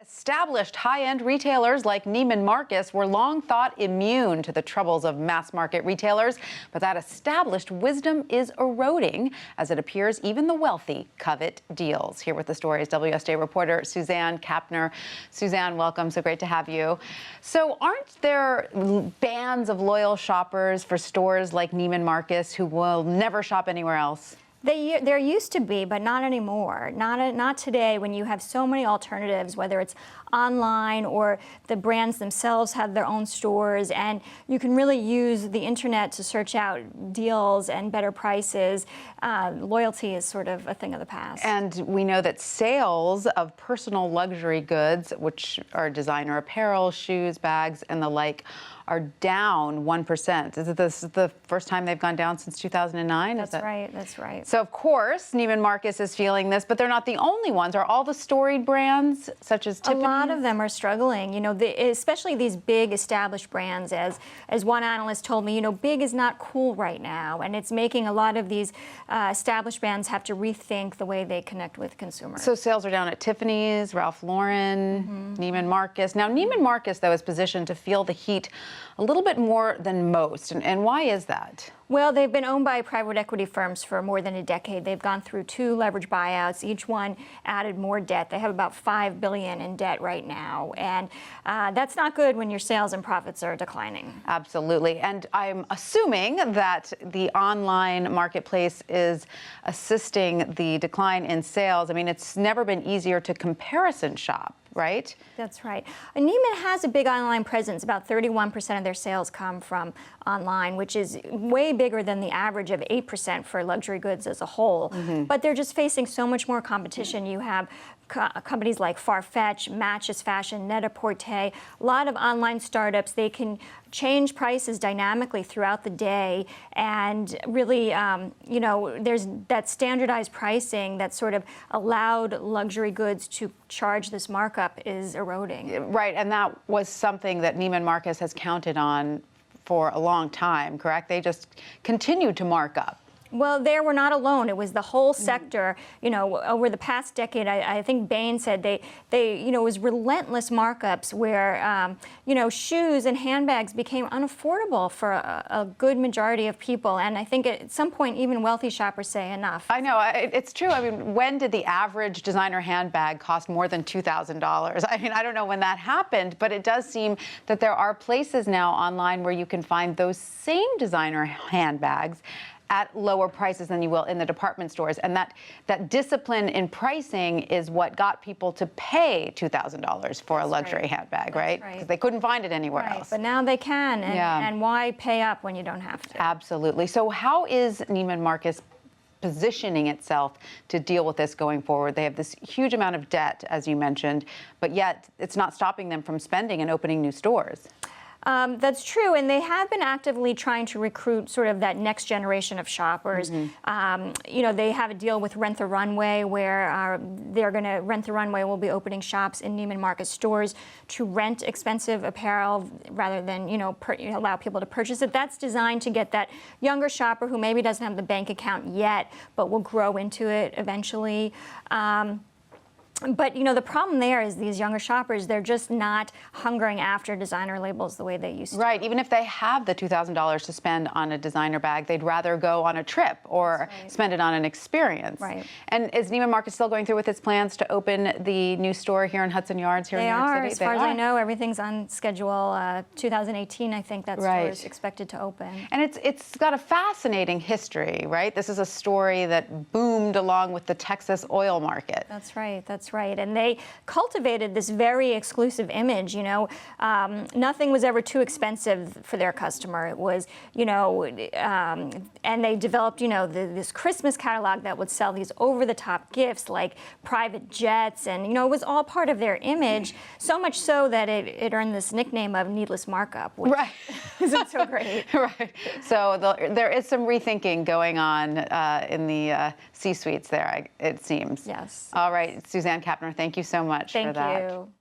Established high-end retailers like Neiman Marcus were long thought immune to the troubles of mass-market retailers, but that established wisdom is eroding as it appears even the wealthy covet deals. Here with the story is WSJ reporter Suzanne Kapner. Suzanne, welcome. So great to have you. So aren't there bands of loyal shoppers for stores like Neiman Marcus who will never shop anywhere else? There used to be, but not anymore. Not today when you have so many alternatives, whether it's online or the brands themselves have their own stores, and you can really use the internet to search out deals and better prices. Loyalty is sort of a thing of the past. And we know that sales of personal luxury goods, which are designer apparel, shoes, bags, and the like, are down 1%. Is this the first time they've gone down since 2009? That's right, that's right. So of course, Neiman Marcus is feeling this, but they're not the only ones. Are all the storied brands, such as Tiffany? A lot of them are struggling, you know, especially these big established brands. As one analyst told me, you know, big is not cool right now, and it's making a lot of these established brands have to rethink the way they connect with consumers. So sales are down at Tiffany's, Ralph Lauren, Neiman Marcus. Now, Neiman Marcus, though, is positioned to feel the heat a little bit more than most. And why is that? Well, they've been owned by private equity firms for more than a decade. They've gone through 2 leverage buyouts. Each one added more debt. They have about $5 billion in debt right now. And that's not good when your sales and profits are declining. Absolutely. And I'm assuming that the online marketplace is assisting the decline in sales. I mean, it's never been easier to comparison shop, right? That's right. Neiman has a big online presence. About 31% of their sales come from online, which is way bigger than the average of 8% for luxury goods as a whole. But they're just facing so much more competition. You have companies like Farfetch, Matches Fashion, Net-a-Porter, a lot of online startups. They can change prices dynamically throughout the day, and really, you know, there's that standardized pricing that sort of allowed luxury goods to charge this markup is eroding. Right, and that was something that Neiman Marcus has counted on for a long time, correct? They just continued to mark up. Well, they were not alone. It was the whole sector. You know, over the past decade, I think Bain said they, you know, it was relentless markups where, you know, shoes and handbags became unaffordable for a good majority of people. And I think at some point, even wealthy shoppers say enough. I know, it's true. I mean, when did the average designer handbag cost more than $2,000? I mean, I don't know when that happened, but it does seem that there are places now online where you can find those same designer handbags at lower prices than you will in the department stores. And that discipline in pricing is what got people to pay $2,000 for a luxury handbag, right? Because they couldn't find it anywhere else. But now they can, and why pay up when you don't have to? Absolutely. So how is Neiman Marcus positioning itself to deal with this going forward? They have this huge amount of debt, as you mentioned, but yet it's not stopping them from spending and opening new stores. That's true, and they have been actively trying to recruit sort of that next generation of shoppers. You know, they have a deal with Rent the Runway where they're going to Rent the Runway will be opening shops in Neiman Marcus stores to rent expensive apparel rather than, you know, allow people to purchase it. That's designed to get that younger shopper who maybe doesn't have the bank account yet, but will grow into it eventually. But, you know, the problem there is these younger shoppers, they're just not hungering after designer labels the way they used to. Right. Even if they have the $2,000 to spend on a designer bag, they'd rather go on a trip or spend it on an experience. Right. And is Neiman Marcus still going through with its plans to open the new store here in Hudson Yards here in New York City? As far as I know, everything's on schedule. 2018, I think that store is expected to open. And it's got a fascinating history, right? This is a story that boomed along with the Texas oil market. That's right. That's right. And they cultivated this very exclusive image, you know. Nothing was ever too expensive for their customer. It was, you know, and they developed, you know, this Christmas catalog that would sell these over-the-top gifts like private jets, and, you know, it was all part of their image, so much so that it earned this nickname of needless markup, which isn't so great. Right. So there is some rethinking going on in the C-suites there, it seems. Yes. All right, Suzanne Kapner, thank you so much for that. Thank you.